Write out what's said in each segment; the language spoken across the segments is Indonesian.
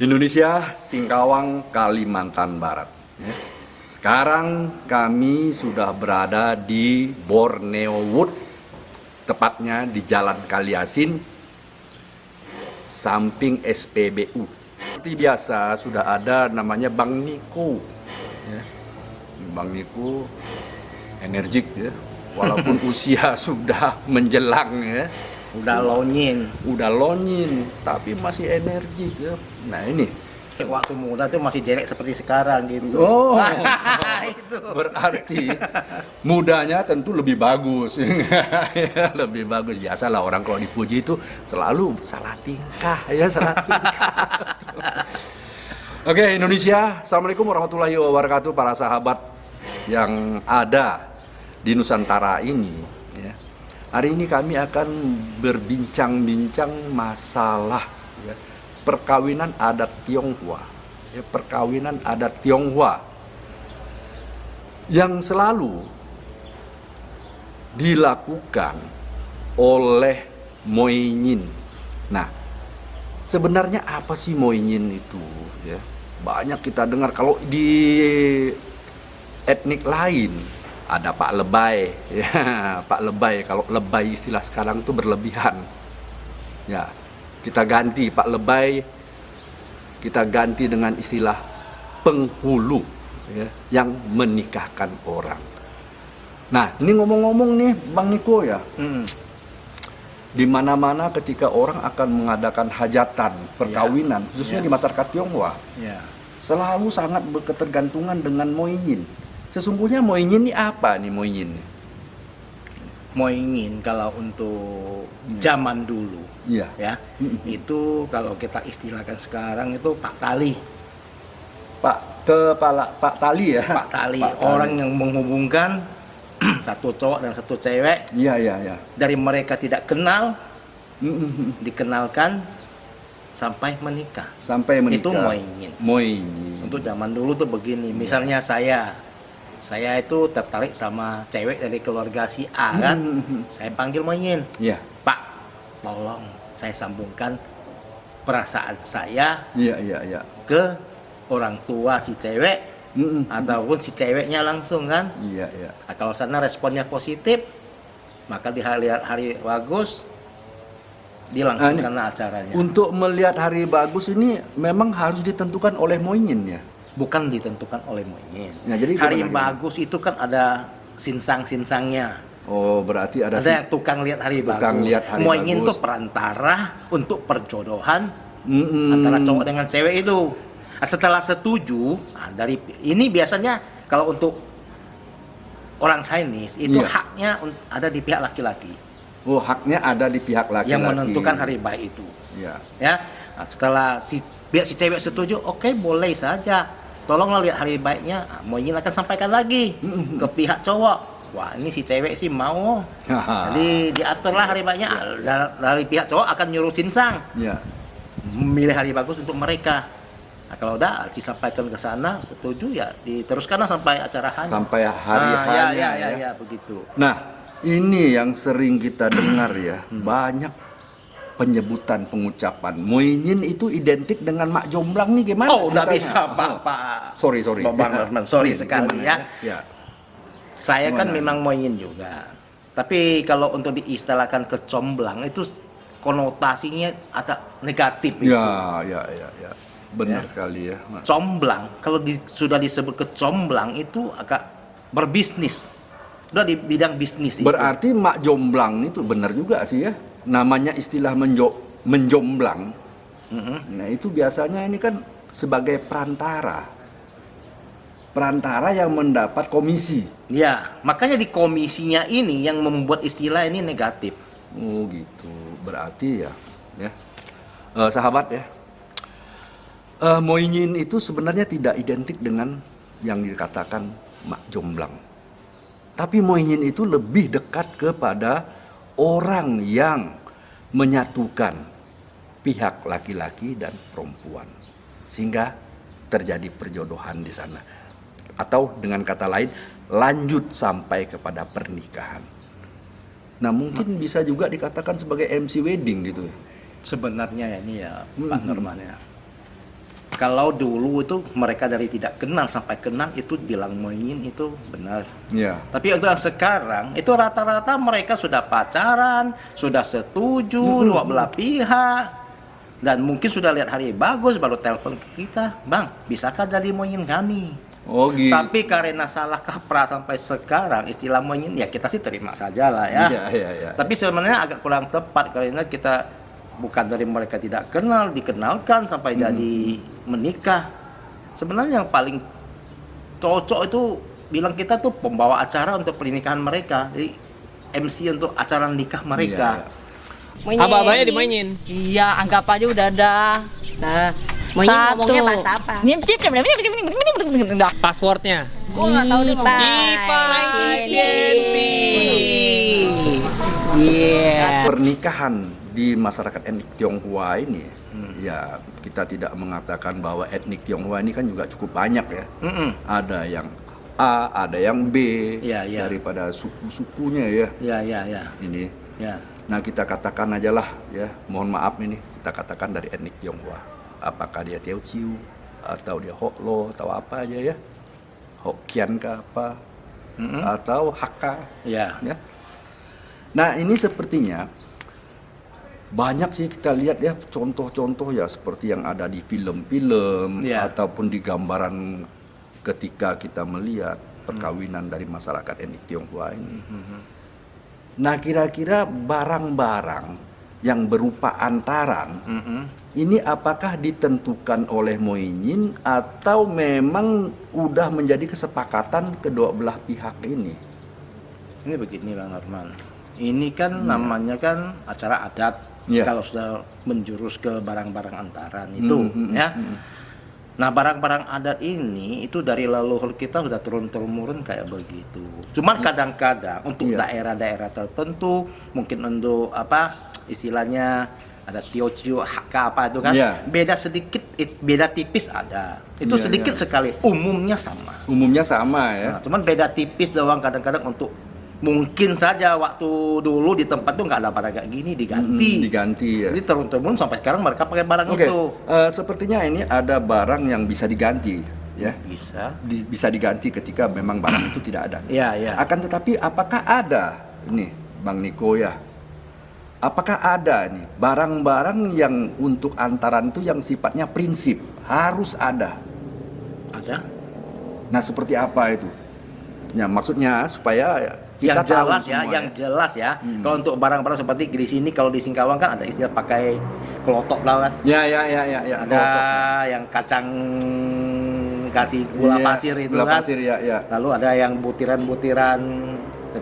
Indonesia, Singkawang, Kalimantan Barat. Sekarang kami sudah berada di Borneo Wood, tepatnya di Jalan Kaliasin, samping SPBU. Seperti biasa sudah ada namanya Bang Niko. Bang Niko energik ya, walaupun usia sudah menjelang ya. Udah lonyin, tapi masih energik ya. Nah ini waktu muda tuh masih jelek seperti sekarang gitu. Oh, itu berarti mudanya tentu lebih bagus. Lebih bagus. Biasalah orang kalau dipuji itu selalu salah tingkah ya, salah tingkah. Oke, Indonesia, Assalamualaikum warahmatullahi wabarakatuh para sahabat yang ada di Nusantara ini ya. Hari ini kami akan berbincang-bincang masalah ya, perkawinan adat Tionghoa, ya, perkawinan adat Tionghoa yang selalu dilakukan oleh Moinyin. Nah, sebenarnya apa sih Moinyin itu? Ya, banyak kita dengar kalau di etnik lain. Ada Pak Lebay, ya, Pak Lebay. Kalau lebay istilah sekarang itu berlebihan. Ya, kita ganti Pak Lebay, kita ganti dengan istilah penghulu, ya, yang menikahkan orang. Nah, ini ngomong-ngomong nih, Bang Niko ya. Di mana-mana ketika orang akan mengadakan hajatan, perkawinan, khususnya di masyarakat Tionghoa, selalu sangat berketergantungan dengan Moinyin. Sesungguhnya Moinyin ini apa nih Moinyin? Moinyin kalau untuk zaman dulu, ya, itu kalau kita istilahkan sekarang itu Pak Tali. Pak Tali ya? Pak Tali, orang yang menghubungkan satu cowok dan satu cewek. Iya. Dari mereka tidak kenal, dikenalkan sampai menikah. Itu Moinyin. Untuk zaman dulu tuh begini, misalnya saya itu tertarik sama cewek dari keluarga si A kan, saya panggil Moinyin. Pak, tolong saya sambungkan perasaan saya ke orang tua si cewek, ataupun si ceweknya langsung kan. Nah, kalau sana responnya positif, maka di hari bagus dilangsungkan acaranya. Untuk melihat hari bagus ini memang harus ditentukan oleh Moinyin ya? Bukan ditentukan oleh Moinyin. Nah, jadi hari bagus itu kan ada sinsang-sinsangnya. Oh, berarti ada tukang lihat hari bagus. Moinyin itu perantara untuk perjodohan antara cowok dengan cewek itu. Nah, setelah setuju, dari ini biasanya kalau untuk orang Chinese itu haknya ada di pihak laki-laki. Oh, haknya ada di pihak laki-laki. Yang menentukan hari baik itu. Ya. Nah, setelah si cewek setuju, oke, boleh saja. Tolonglah lihat hari baiknya. Moinyin akan sampaikan lagi ke pihak cowok. Wah, ini si cewek sih mau. Jadi diaturlah hari baiknya. Dari pihak cowok akan nyuruh sinsang memilih hari bagus untuk mereka. Nah, kalau udah disampaikan ke sana, setuju ya diteruskanlah sampai acara hanya. Sampai hari hanya. Ya, begitu. Nah, ini yang sering kita dengar ya. Banyak penyebutan pengucapan Moinyin itu identik dengan mak jomblang nih, gimana? Oh, udah bisa Pak. Sorry. Bang Norman, sorry sekali ya. Saya kan memang Moinyin juga. Tapi kalau untuk diistilahkan kecomblang itu konotasinya agak negatif. Ya. Benar sekali ya. Comblang, kalau sudah disebut kecomblang itu agak berbisnis. Udah di bidang bisnis. Berarti mak jomblang itu benar juga sih ya. Namanya istilah menjomblang. Nah, itu biasanya ini kan sebagai perantara yang mendapat komisi. Ya, makanya di komisinya ini yang membuat istilah ini negatif. Oh gitu. Berarti ya. Sahabat ya. Moinyin itu sebenarnya tidak identik dengan yang dikatakan mak jomblang. Tapi Moinyin itu lebih dekat kepada orang yang menyatukan pihak laki-laki dan perempuan sehingga terjadi perjodohan di sana, atau dengan kata lain lanjut sampai kepada pernikahan. Nah, mungkin bisa juga dikatakan sebagai MC wedding gitu. Sebenarnya ini ya Pak Norman ya. Kalau dulu itu mereka dari tidak kenal sampai kenal itu bilang moingin itu benar. Ya. Tapi untuk yang sekarang itu rata-rata mereka sudah pacaran, sudah setuju dua belah pihak, dan mungkin sudah lihat hari bagus baru telepon ke kita, Bang, bisakah jadi moingin kami? Oh gitu. Tapi karena salah kaprah sampai sekarang istilah moingin ya kita sih terima saja lah ya. Iya. Tapi sebenarnya agak kurang tepat karena kita bukan dari mereka tidak kenal, dikenalkan sampai jadi menikah. Sebenarnya yang paling cocok itu bilang kita tuh pembawa acara untuk pernikahan mereka. Jadi MC untuk acara nikah mereka. Mainin. Abah-abahnya dimainin. Iya, anggap aja udah ada. Nah, maunya ngomongnya bahasa apa? Passwordnya. Gua nggak tahu deh ngomong. Ipa Yenti. Iya. Pernikahan di masyarakat etnik Tionghoa ini, ya kita tidak mengatakan bahwa etnik Tionghoa ini kan juga cukup banyak ya. Ada yang A, ada yang B, Ya. daripada suku-sukunya ya. Ya. Ini. Ya. Nah kita katakan aja lah ya, mohon maaf ini kita katakan dari etnik Tionghoa. Apakah dia Teochew atau dia Hoklo atau apa aja ya, Hokkien kah apa, atau Hakka Ya. ya. Nah ini sepertinya banyak sih kita lihat ya contoh-contoh ya seperti yang ada di film-film Ya. ataupun di gambaran ketika kita melihat perkawinan dari masyarakat etnik Tionghoa ini. Nah kira-kira barang-barang yang berupa antaran ini apakah ditentukan oleh Moinyin atau memang udah menjadi kesepakatan kedua belah pihak ini? Ini begini Bang Arman. Ini kan namanya kan acara adat. Ya. Kalau sudah menjurus ke barang-barang antaran itu ya. Nah, barang-barang adat ini itu dari leluhur kita sudah turun-temurun kayak begitu. Cuman kadang-kadang untuk Iya. daerah-daerah tertentu, mungkin untuk apa istilahnya ada Teochew, Hakka apa itu kan, Iya. beda sedikit, beda tipis ada. Itu Iya, sedikit iya. sekali, umumnya sama. Umumnya sama ya. Nah, cuman beda tipis doang kadang-kadang untuk mungkin saja waktu dulu di tempat tuh nggak ada barang kayak gini diganti. Diganti ya. Jadi turun-temurun sampai sekarang mereka pakai barang Oke, itu. sepertinya ini ada barang yang bisa diganti, ya. Bisa. Bisa diganti ketika memang barang itu tidak ada. Iya. Akan tetapi apakah ada ini, Bang Niko ya? Apakah ada nih barang-barang yang untuk antaran itu yang sifatnya prinsip harus ada? Ada. Nah, seperti apa itu? Ya, maksudnya supaya kita Yang tahu jelas ya, semua yang jelas ya. Kalau untuk barang-barang seperti di sini, kalau di Singkawang kan ada istilah pakai kelotok lah kan. Ya. Ada Kelotok. yang kacang kasih gula Iya, pasir itu gula kan. pasir ya. Lalu ada yang butiran-butiran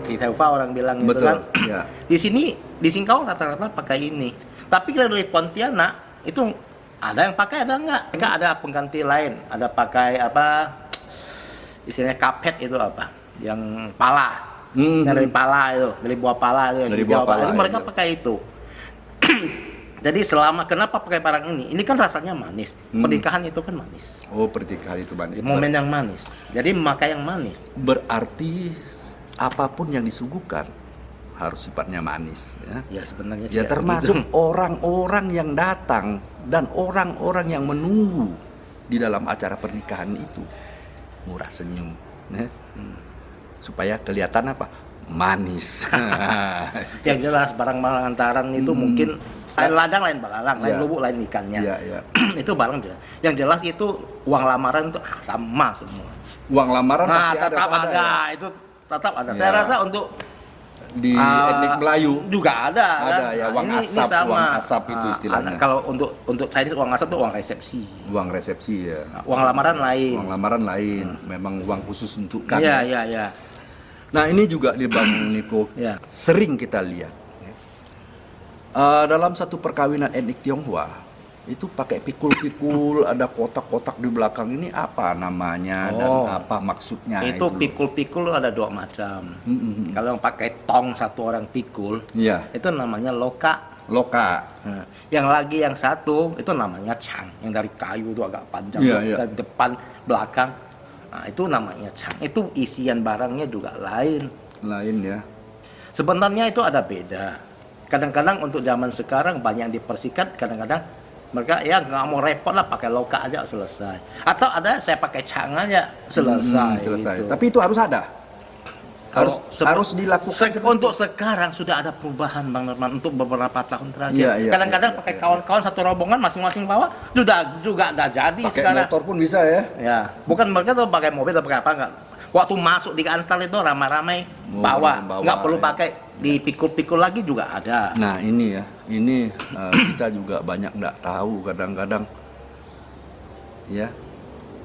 si Teufa orang bilang gitu Betul. kan. Ya. Di sini di Singkawang rata-rata pakai ini. Tapi kalau dari Pontianak itu ada yang pakai ada enggak? Enggak, ada pengganti lain. Ada pakai apa? Istilahnya kapet itu apa? Yang pala. Yang dari pala itu, dari buah pala itu yang Dari hijau, buah pala, itu mereka iya. pakai itu. Jadi selama kenapa pakai barang ini? Ini kan rasanya manis. Pernikahan itu kan manis. Oh, pernikahan itu manis. Momen yang manis. Jadi memakai yang manis. Berarti apapun yang disuguhkan harus sifatnya manis ya. Ya sebenarnya sih Ya ya termasuk begitu. orang-orang yang datang dan orang-orang yang menunggu di dalam acara pernikahan itu murah senyum ya. Supaya kelihatan apa? Manis. Yang jelas barang-barang antaran itu mungkin lain ladang, lain belalang, lain Ya. lubuk, lain ikannya. Iya. Itu barang jelas. Yang jelas itu uang lamaran itu sama semua. Uang lamaran Nah, pasti tetap ada, ya? itu tetap ada. Ya. Saya rasa untuk Di etnik Melayu juga ada. ada kan? ya, Nah, uang ini asap, sama. uang asap itu istilahnya. Kalau untuk Chinese uang asap itu uang resepsi. uang resepsi ya. Nah, uang lamaran lain. Uang lamaran lain, memang uang khusus untuk kan. Iya. Nah ini juga di Bang Niko Ya. sering kita lihat dalam satu perkawinan etnik Tionghoa itu pakai pikul-pikul, ada kotak-kotak di belakang ini apa namanya dan Oh. apa maksudnya Itu pikul-pikul ada dua macam. Kalau yang pakai tong satu orang pikul, Iya, itu namanya loka. loka. Nah, yang lagi yang satu itu namanya cang, yang dari kayu itu agak panjang, Iya. dari depan belakang. Nah, itu namanya cang. Itu isian barangnya juga lain. Lain ya. Sebenarnya itu ada beda. Kadang-kadang untuk zaman sekarang banyak yang dipersikat, kadang-kadang Mereka ya nggak mau repot lah, pakai loka aja selesai. Atau ada saya pakai cang aja selesai. Selesai. Gitu. Tapi itu harus ada. Harus dilakukan. Untuk sekarang sudah ada perubahan Bang Norman untuk beberapa tahun terakhir. Iya, Kadang-kadang pakai kawan-kawan satu rombongan masing-masing bawa juga ada jadi Pakai sekarang. motor pun bisa ya. Ya, bukan mereka tuh pakai mobil atau pakai apa enggak. Waktu masuk di kantor itu ramai-ramai bawa, nggak perlu pakai dipikul-pikul lagi juga ada. Nah ini ya, ini kita juga banyak nggak tahu kadang-kadang ya,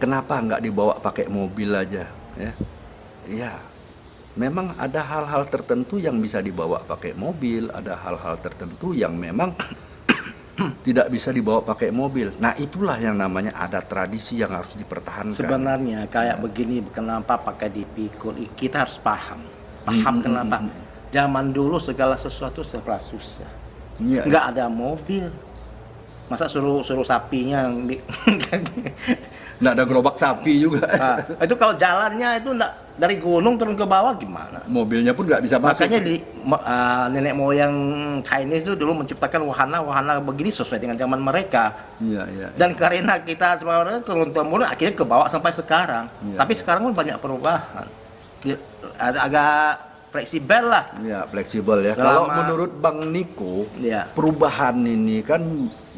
kenapa nggak dibawa pakai mobil aja ya? Ya, memang ada hal-hal tertentu yang bisa dibawa pakai mobil, ada hal-hal tertentu yang memang tidak bisa dibawa pakai mobil. Nah itulah yang namanya ada tradisi yang harus dipertahankan. Sebenarnya kayak begini, kenapa pakai dipikul? Kita harus paham kenapa. Zaman dulu segala sesuatu serba susah. Iya, Nggak ada mobil. Masa suruh sapinya yang nggak ada gerobak sapi juga. Nah, itu kalau jalannya itu nggak dari gunung turun ke bawah gimana? Mobilnya pun nggak bisa masuk. Makanya nenek moyang Chinese itu dulu menciptakan wahana begini sesuai dengan zaman mereka. Iya. Dan karena kita sebenarnya turun temurun akhirnya ke bawah sampai sekarang. Iya. Tapi sekarang pun banyak perubahan. Agak fleksibel lah. Ya, fleksibel ya. Kalau menurut Bang Niko, Ya. perubahan ini kan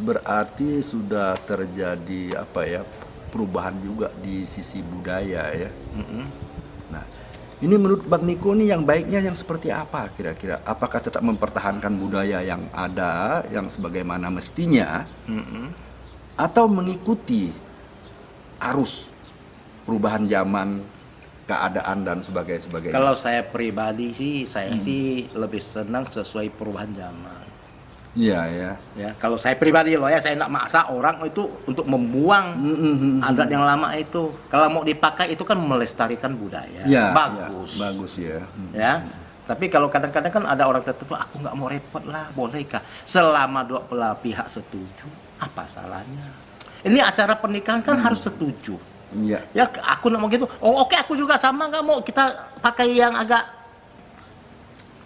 berarti sudah terjadi apa ya? Perubahan juga di sisi budaya ya. Nah, ini menurut Bang Niko nih yang baiknya yang seperti apa kira-kira? Apakah tetap mempertahankan budaya yang ada, yang sebagaimana mestinya, atau mengikuti arus perubahan zaman, keadaan dan sebagainya? Kalau saya pribadi sih, saya sih lebih senang sesuai perubahan zaman. Iya. Ya, kalau saya pribadi loh ya, saya tidak maksa orang itu untuk membuang adat yang lama itu. Kalau mau dipakai itu kan melestarikan budaya. Ya, bagus. Ya, bagus ya. Ya. Tapi kalau kadang-kadang kan ada orang tertentu, aku nggak mau repot lah, bolehkah? Selama dua belah pihak setuju, apa salahnya? Ini acara pernikahan kan harus setuju. Iya. Ya, aku nggak mau gitu. Oh, oke, aku juga sama nggak mau. Kita pakai yang agak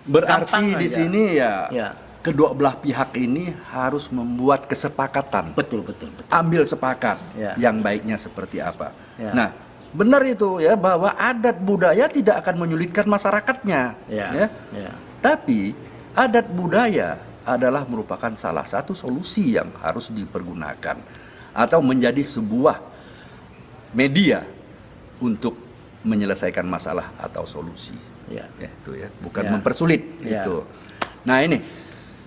Berarti gampang di aja. sini ya. Ya. Kedua belah pihak ini harus membuat kesepakatan. Betul. Ambil sepakat Ya. yang baiknya seperti apa. Ya. Nah, benar itu ya bahwa adat budaya tidak akan menyulitkan masyarakatnya. Ya. Tapi adat budaya adalah merupakan salah satu solusi yang harus dipergunakan atau menjadi sebuah media untuk menyelesaikan masalah atau solusi. Ya. Itu ya, bukan Ya. mempersulit Ya. itu. Nah ini.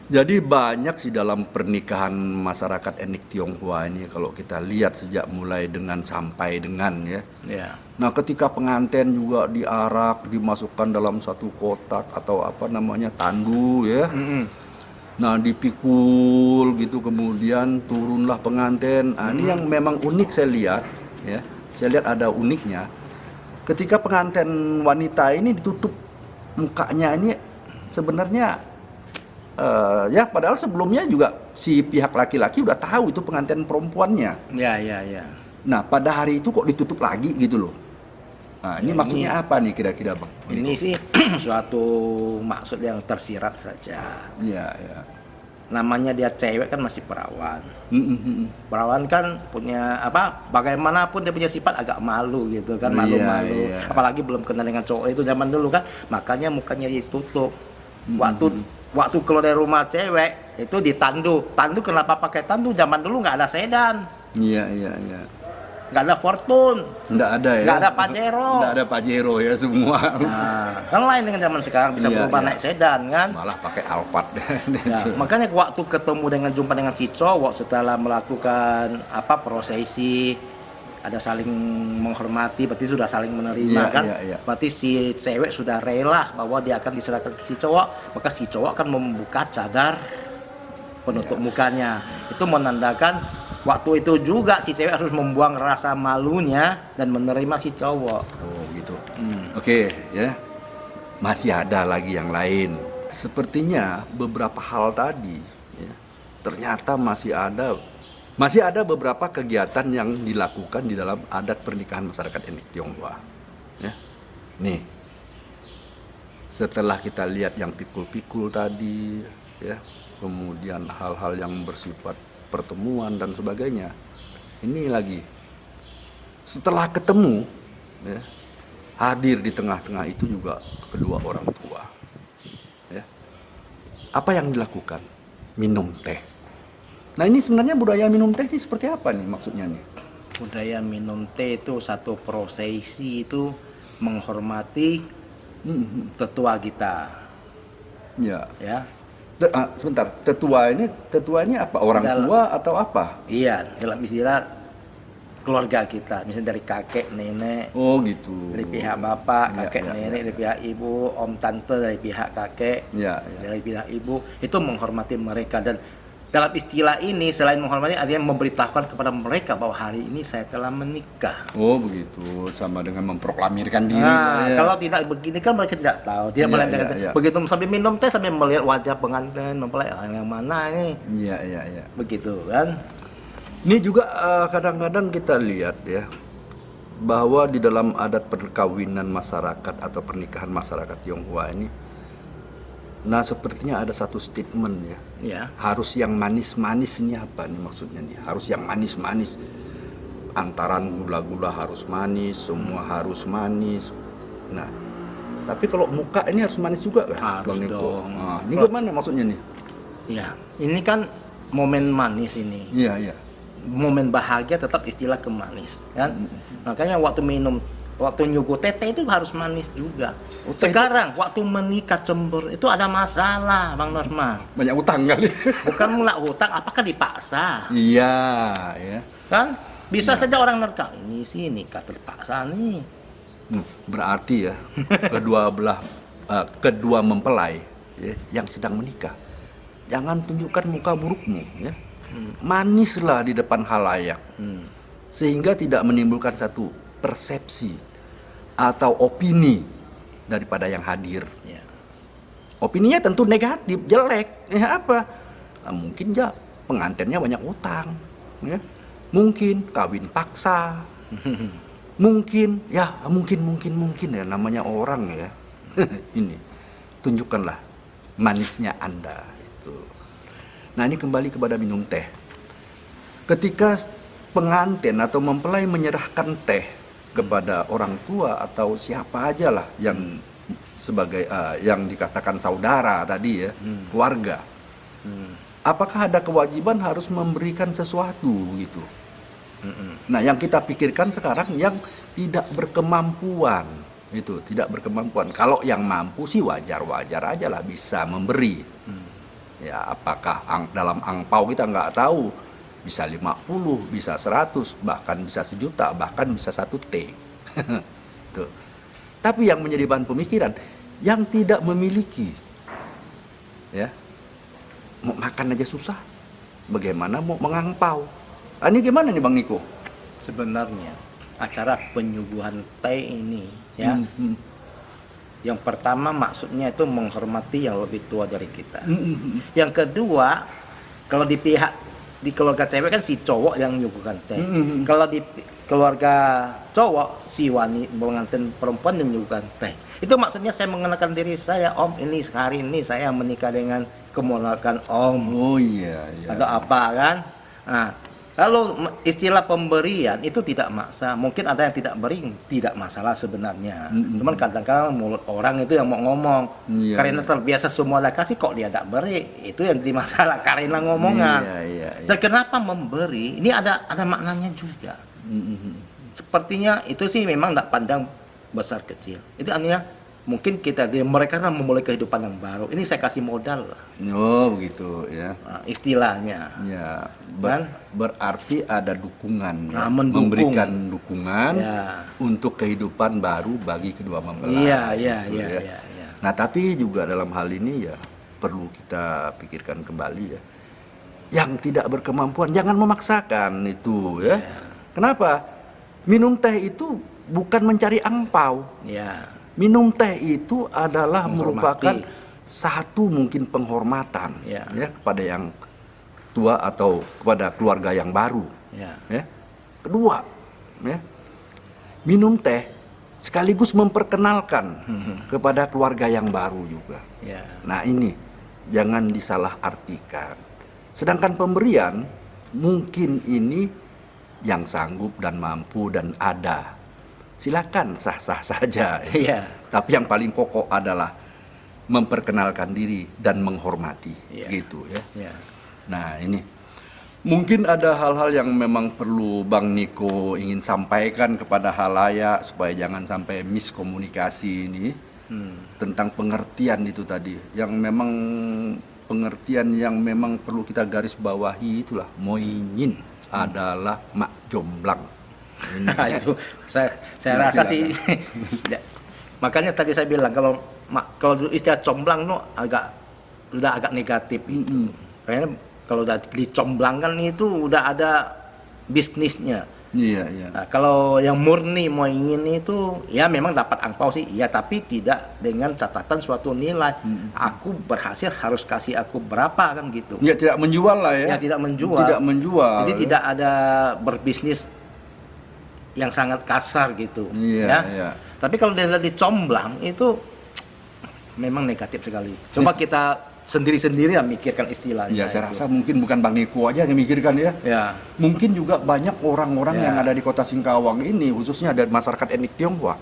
Jadi banyak sih dalam pernikahan masyarakat etnik Tionghoa ini kalau kita lihat sejak mulai dengan sampai dengan ya. Ya. Nah ketika pengantin juga diarak, dimasukkan dalam satu kotak atau apa namanya tandu ya. Nah dipikul gitu kemudian turunlah pengantin. Nah, ini yang memang unik saya lihat ya. Saya lihat ada uniknya. Ketika pengantin wanita ini ditutup mukanya ini sebenarnya ya padahal sebelumnya juga si pihak laki-laki udah tahu itu pengantin perempuannya. Ya. Nah pada hari itu kok ditutup lagi gitu loh. Nah ini Ya, maksudnya apa nih kira-kira Bang? Ini sih suatu maksud yang tersirat saja. Iya. Namanya dia cewek kan masih perawan. Perawan kan punya apa? Bagaimanapun dia punya sifat agak malu gitu kan, malu-malu. Iya. Apalagi belum kenal dengan cowok itu zaman dulu kan, makanya mukanya ditutup. Waktu keluar dari rumah cewek itu ditandu. Tandu kenapa pakai tandu? Zaman dulu nggak ada sedan, Iya. nggak ada Fortune, Nggak ada ya? nggak ada Pajero. Nggak ada Pajero ya semua. Nah, kan lain dengan zaman sekarang bisa Iya, berubah iya. naik sedan kan. Malah pakai Alphard. Ya, makanya waktu ketemu dengan jumpa dengan si cowok setelah melakukan apa prosesi, ada saling menghormati, berarti sudah saling menerima Iya, kan. iya. Berarti si cewek sudah rela bahwa dia akan diserahkan ke si cowok, maka si cowok akan membuka cadar penutup mukanya. Itu menandakan waktu itu juga si cewek harus membuang rasa malunya dan menerima si cowok. Oh gitu. Oke ya. Masih ada lagi yang lain. Sepertinya beberapa hal tadi ya, ternyata masih ada beberapa kegiatan yang dilakukan di dalam adat pernikahan masyarakat etnik Tionghoa. Ya. Nih. Setelah kita lihat yang pikul-pikul tadi ya, kemudian hal-hal yang bersifat pertemuan dan sebagainya. Ini lagi setelah ketemu, ya, hadir di tengah-tengah itu juga kedua orang tua. Ya. Apa yang dilakukan? Minum teh. Nah ini sebenarnya budaya minum teh ini seperti apa nih maksudnya nih? Budaya minum teh itu satu prosesi itu menghormati tetua kita. Ya. Ya. Sebentar, tetuanya apa? Orang tua atau apa? Iya, dalam istilah keluarga kita, misalnya dari kakek, nenek. Oh gitu. Dari pihak bapak, Ya, kakek, ya, nenek, ya. dari pihak ibu, om tante dari pihak kakek, Ya, ya. dari pihak ibu, itu menghormati mereka. Dan dalam istilah ini selain menghormati, ada yang memberitahukan kepada mereka bahwa hari ini saya telah menikah. Oh begitu, sama dengan memproklamirkan diri. Nah, ya. kalau tidak begini kan mereka tidak tahu. Dia Iya, melihat iya, iya. begitu sambil minum teh sambil melihat wajah pengantin, mempelai yang mana ini, Iya, iya, iya. begitu kan? Ini juga kadang-kadang kita lihat ya bahwa di dalam adat perkawinan masyarakat atau pernikahan masyarakat Tionghoa ini, nah sepertinya ada satu statement ya, Ya. harus yang manis-manis. Ini apa nih maksudnya nih? Harus yang manis-manis. Antaran gula-gula harus manis, semua harus manis. Nah, tapi kalau muka ini harus manis juga kan? Harus Bang Niko? dong. Nah, ini gimana maksudnya nih? Ya, ini kan momen manis ini. Iya, iya. Momen bahagia tetap istilah kemanis kan. Makanya waktu minum, waktu nyuguh teh itu harus manis juga. Oh, teh Sekarang waktu menikah cembur itu ada masalah, Bang Norman. Banyak utang kali. Bukan mulak hutang, apakah dipaksa? Iya, ya. Kan bisa saja orang nerka ini sih nikah terpaksa nih. Berarti ya kedua mempelai ya, yang sedang menikah, jangan tunjukkan muka burukmu ya. Manislah di depan halayak sehingga tidak menimbulkan satu persepsi atau opini daripada yang hadir. Ya. Opininya tentu negatif, jelek. Ya apa? Nah, mungkin ya pengantinnya banyak utang, ya. Mungkin kawin paksa. Mungkin ya mungkin ya namanya orang ya. Ini tunjukkanlah manisnya Anda itu. Nah, ini kembali kepada minum teh. Ketika pengantin atau mempelai menyerahkan teh kepada orang tua atau siapa aja lah yang sebagai yang dikatakan saudara tadi ya, keluarga. Apakah ada kewajiban harus memberikan sesuatu gitu? Nah, yang kita pikirkan sekarang yang tidak berkemampuan itu, tidak berkemampuan. Kalau yang mampu sih wajar-wajar aja lah bisa memberi. Ya, apakah dalam angpau kita nggak tahu, bisa 50, bisa 100, bahkan bisa 1 juta, bahkan bisa 1 T. Tuh. Tapi yang menjadi bahan pemikiran, yang tidak memiliki, ya, mau makan aja susah, bagaimana mau mengangpau? Ini gimana nih Bang Niko? Sebenarnya acara penyuguhan teh ini ya, yang pertama maksudnya itu menghormati yang lebih tua dari kita. Yang kedua, kalau di keluarga cewek kan si cowok yang menyuguhkan teh. Kalau di keluarga cowok si pengantin perempuan yang menyuguhkan teh. Itu maksudnya saya mengenalkan diri saya, Om, ini hari ini saya menikah dengan keponakan Om. Oh iya, iya. Atau apa kan? Nah, kalau istilah pemberian itu tidak maksa. Mungkin ada yang tidak beri, tidak masalah sebenarnya. Cuman kadang-kadang mulut orang itu yang mau ngomong. Iya, Karena terbiasa semua dia kasih kok dia tidak beri. Itu yang jadi masalah karena ngomongan. Iya, iya, iya. Dan kenapa memberi? Ini ada maknanya juga. Sepertinya itu sih memang tidak pandang besar kecil. Itu artinya mungkin mereka kan memulai kehidupan yang baru. Ini saya kasih modal lah. Oh begitu ya. Nah, istilahnya. Ya, Kan? berarti ada dukungan, ya. Nah, mendukung. Memberikan dukungan Ya. untuk kehidupan baru bagi kedua mempelai. Iya. gitu ya. Nah, tapi juga dalam hal ini ya perlu kita pikirkan kembali ya. Yang tidak berkemampuan jangan memaksakan itu ya. Kenapa? Minum teh itu bukan mencari angpau. Ya. Minum teh itu adalah Menghormati. merupakan satu mungkin penghormatan Ya. ya kepada yang tua atau kepada keluarga yang baru. Ya. Ya. Kedua, ya, minum teh sekaligus memperkenalkan kepada keluarga yang baru juga. Ya. Nah ini jangan disalahartikan. Sedangkan pemberian mungkin ini yang sanggup dan mampu dan ada. Silakan sah-sah saja. Iya. Tapi yang paling pokok adalah memperkenalkan diri dan menghormati, Iya. gitu ya. Ya. Nah ini mungkin ada hal-hal yang memang perlu Bang Niko ingin sampaikan kepada halayak supaya jangan sampai miskomunikasi ini tentang pengertian itu tadi, yang memang pengertian yang memang perlu kita garis bawahi itulah moinyin adalah mak jomblang. Ini, Nah, ya. itu saya Ya, rasa silakan. sih ya. Makanya tadi saya bilang kalau istilah comblang itu udah agak negatif itu. Karena kalau udah dicomblangkan itu udah ada bisnisnya. Iya, iya. Nah, kalau yang murni mau ingin itu ya memang dapat angpau sih, ya tapi tidak dengan catatan suatu nilai. Aku berhasil harus kasih aku berapa kan gitu. Ya tidak menjual lah ya. Ya tidak menjual. Tidak menjual. Jadi tidak ada berbisnis yang sangat kasar gitu. Iya, Ya. iya. Tapi kalau dia dicomblang itu memang negatif sekali. Coba kita sendiri-sendiri lah mikirkan istilahnya. Ya saya itu. rasa mungkin bukan Bang Niko aja yang memikirkan ya. Ya. Mungkin juga banyak orang-orang Ya. yang ada di kota Singkawang ini, khususnya dari masyarakat etnik Tionghoa.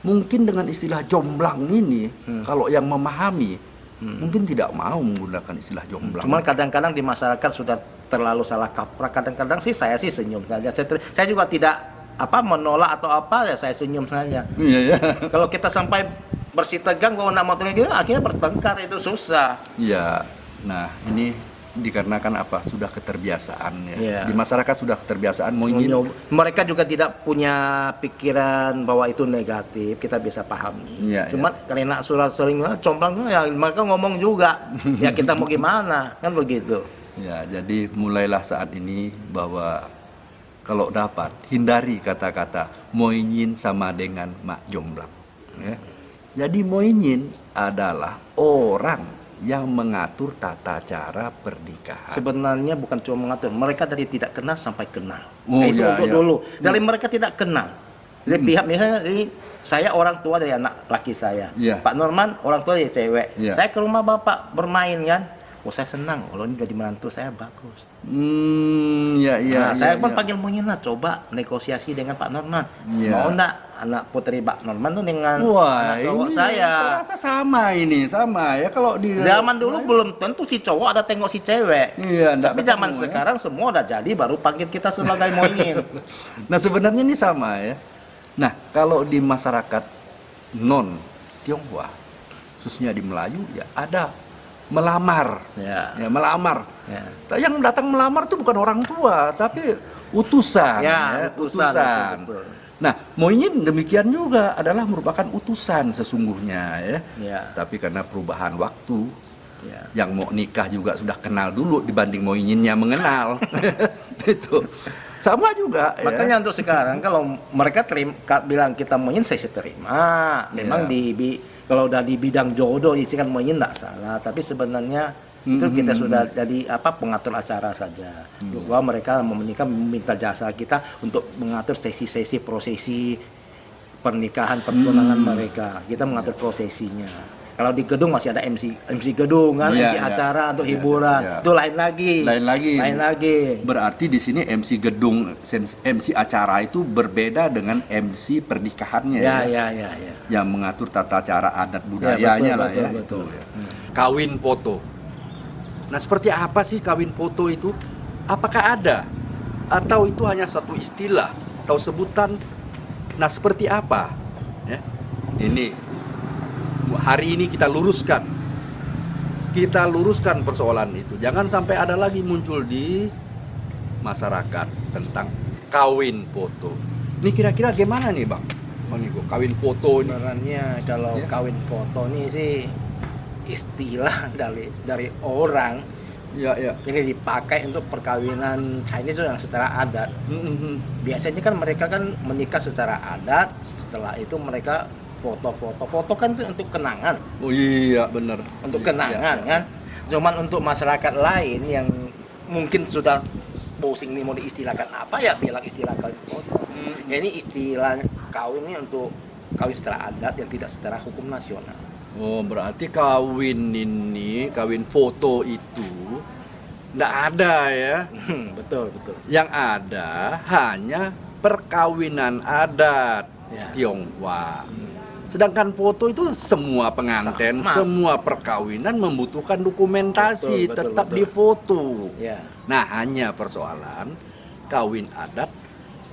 Mungkin dengan istilah jomblang ini, kalau yang memahami, mungkin tidak mau menggunakan istilah jomblang. Cuman kadang-kadang di masyarakat sudah terlalu salah kaprah. Kadang-kadang sih saya sih senyum saja. Saya juga tidak menolak atau apa ya, saya senyum saja. Iya ya. Kalau kita sampai bersih tegang kalau nak motongnya gitu, akhirnya bertengkar, itu susah. Iya. Nah ini dikarenakan apa? Sudah keterbiasaan ya. Iya. Di masyarakat sudah keterbiasaan moinyin. Mereka juga tidak punya pikiran bahwa itu negatif, kita bisa pahami. Iya, Cuma karena surat sering comblang ya mereka ngomong juga. Ya kita mau gimana, kan begitu. Ya, jadi mulailah saat ini bahwa kalau dapat hindari kata-kata moinyin sama dengan mak jomblang. Ya. Jadi moinyin adalah orang yang mengatur tata cara pernikahan. Sebenarnya bukan cuma mengatur, mereka dari tidak kenal sampai kenal. Oh, Nah, itu iya, untuk iya. dulu. Dari mereka tidak kenal. Dari pihak misalnya saya orang tua dari anak laki saya. Iya. Pak Norman orang tua dari cewek. Iya. Saya ke rumah bapak bermain kan. Oh saya senang, kalau ini jadi menantu saya bagus. Ya, iya. Nah, saya pun iya. panggil Munyina, coba negosiasi dengan Pak Norman. Iya. Mau enggak anak putri Pak Norman tuh dengan Wah, anak cowok ini saya. rasa sama ini, sama ya kalau di Zaman dulu belum tentu si cowok ada tengok si cewek. Iya, enggak Tapi zaman ketemu, ya. sekarang semua udah jadi baru panggil kita sebagai Moyin. Nah, sebenarnya ini sama ya. Nah, kalau di masyarakat non Tionghoa, khususnya di Melayu ya ada melamar. Ya. Ya, melamar. Ya. Yang datang melamar itu bukan orang tua, tapi utusan. Ya, utusan, betul. Nah, moinyin demikian juga adalah merupakan utusan sesungguhnya ya. Ya. Tapi karena perubahan waktu, Ya. yang mau nikah juga sudah kenal dulu dibanding moinyinnya mengenal. Itu sama juga. Makanya ya. untuk sekarang kalau mereka bilang kita Moyin saya terima. Memang Ya. kalau udah di bidang jodoh isi kan Moyin enggak salah, tapi sebenarnya itu kita sudah jadi pengatur acara saja. Bahwa mereka mau menikah meminta jasa kita untuk mengatur sesi-sesi prosesi pernikahan pertunangan mereka. Kita mengatur prosesinya. Kalau di gedung masih ada MC gedung kan, Iya, MC iya. acara untuk Iya, hiburan. iya. Itu lain lagi. Lain lagi. Berarti Berarti di sini MC gedung, MC acara itu berbeda dengan MC pernikahannya ya. yang mengatur tata cara adat betul, budayanya lah ya. betul. Itu, ya. Kawin foto. Nah, seperti apa sih kawin foto itu? Apakah ada? Atau itu hanya satu istilah atau sebutan? Nah, seperti apa? Ya. Ini hari ini kita luruskan. Kita luruskan persoalan itu. Jangan sampai ada lagi muncul di masyarakat tentang kawin foto. Ini kira-kira gimana nih, Bang? Bang Niko, kawin foto ini. Sebenarnya kalau Ya. kawin foto ini sih istilah dari orang Ya, ya. ini dipakai untuk perkawinan Chinese yang secara adat. Biasanya kan mereka kan menikah secara adat, setelah itu mereka foto kan itu untuk kenangan, Oh iya, benar. untuk Iya, kenangan iya. kan. Cuman untuk masyarakat lain yang mungkin sudah pusing nih mau diistilahkan apa ya bilang istilah kawin foto. Ya ini istilah kawin ini untuk kawin secara adat yang tidak secara hukum nasional. Oh, berarti kawin foto itu Nggak ada ya. Betul, betul. Yang ada hanya perkawinan adat Ya. Tionghoa. Sedangkan foto itu semua pengantin, Sama. semua perkawinan membutuhkan dokumentasi, Betul, tetap betul. difoto. Ya. Nah, hanya persoalan kawin adat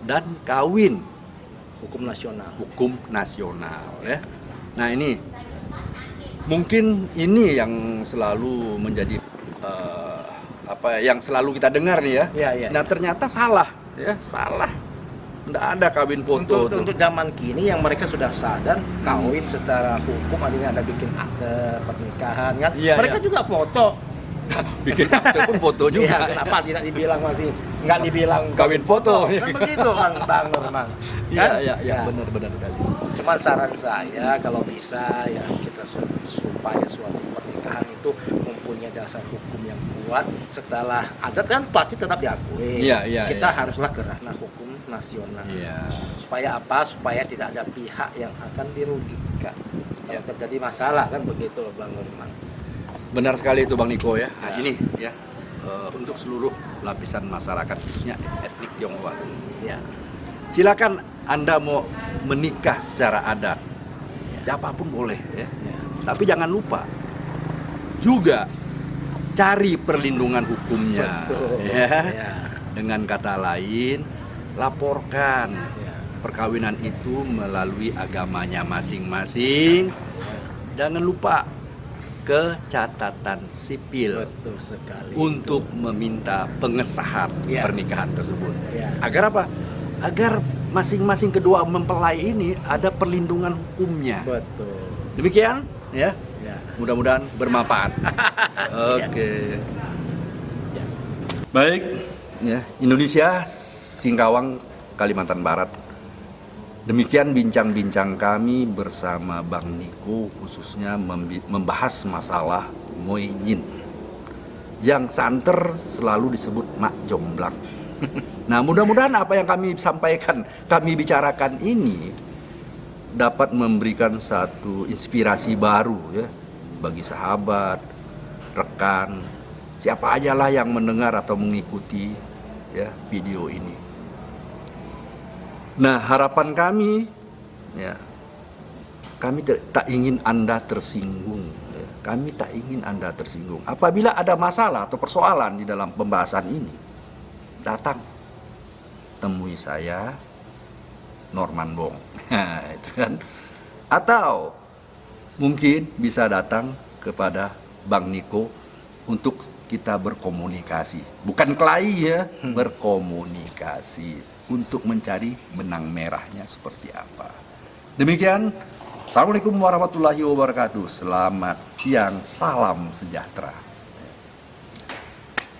dan kawin Hukum nasional. hukum nasional ya. Nah, ini mungkin ini yang selalu menjadi yang selalu kita dengar nih ya. Ya, ya. Nah, ternyata salah ya, salah. Nggak ada kawin foto tuh. Untuk zaman kini yang mereka sudah sadar kawin secara hukum, artinya ada bikin akte pernikahan kan. Iya, Mereka iya. juga foto. Bikin akte pun foto juga. Iya, kenapa tidak dibilang masih nggak dibilang Kawin foto. Kan begitu Bang Nurman. Iya, Kan? iya, iya, Ya. benar sekali. Cuman saran saya kalau bisa ya kita supaya suatu pernikahan itu mempunyai dasar hukum yang kuat. Setelah adat kan pasti tetap diakui. Iya, iya, Kita iya. haruslah ke ranah hukum nasional. Iya. Supaya apa? Supaya tidak ada pihak yang akan dirugikan. Ya. Kalau terjadi masalah kan begitu Bang Nurman. Benar sekali itu Bang Niko ya. Nah, Ya. ini ya untuk seluruh lapisan masyarakat khususnya etnik Tionghoa. Ya. Silakan Anda mau menikah secara adat. Siapapun boleh ya. Ya. Tapi jangan lupa juga cari perlindungan hukumnya. Betul. Ya. Ya. Dengan kata lain, laporkan Ya. perkawinan itu melalui agamanya masing-masing. Jangan lupa ke catatan sipil Betul sekali. untuk meminta pengesahan Ya. pernikahan tersebut. Ya. Agar apa? Agar masing-masing kedua mempelai ini ada perlindungan hukumnya. Betul. Demikian ya. Ya. Mudah-mudahan bermanfaat. Oke. Ya. Baik, ya, Indonesia, Singkawang, Kalimantan Barat. Demikian bincang-bincang kami bersama Bang Niko, khususnya membahas masalah Moinyin. Yang santer selalu disebut Mak Jomblang. Nah, mudah-mudahan apa yang kami sampaikan, kami bicarakan ini dapat memberikan satu inspirasi baru ya bagi sahabat, rekan, siapa aja lah yang mendengar atau mengikuti ya video ini. Nah, harapan kami ya, kami tak ingin Anda tersinggung ya. Kami tak ingin Anda tersinggung. Apabila ada masalah atau persoalan di dalam pembahasan ini, datang temui saya, Norman Bong. Nah, itu kan. Atau mungkin bisa datang kepada Bang Niko untuk kita berkomunikasi. Bukan kelahi ya, berkomunikasi untuk mencari benang merahnya seperti apa. Demikian, Assalamualaikum warahmatullahi wabarakatuh. Selamat siang, salam sejahtera.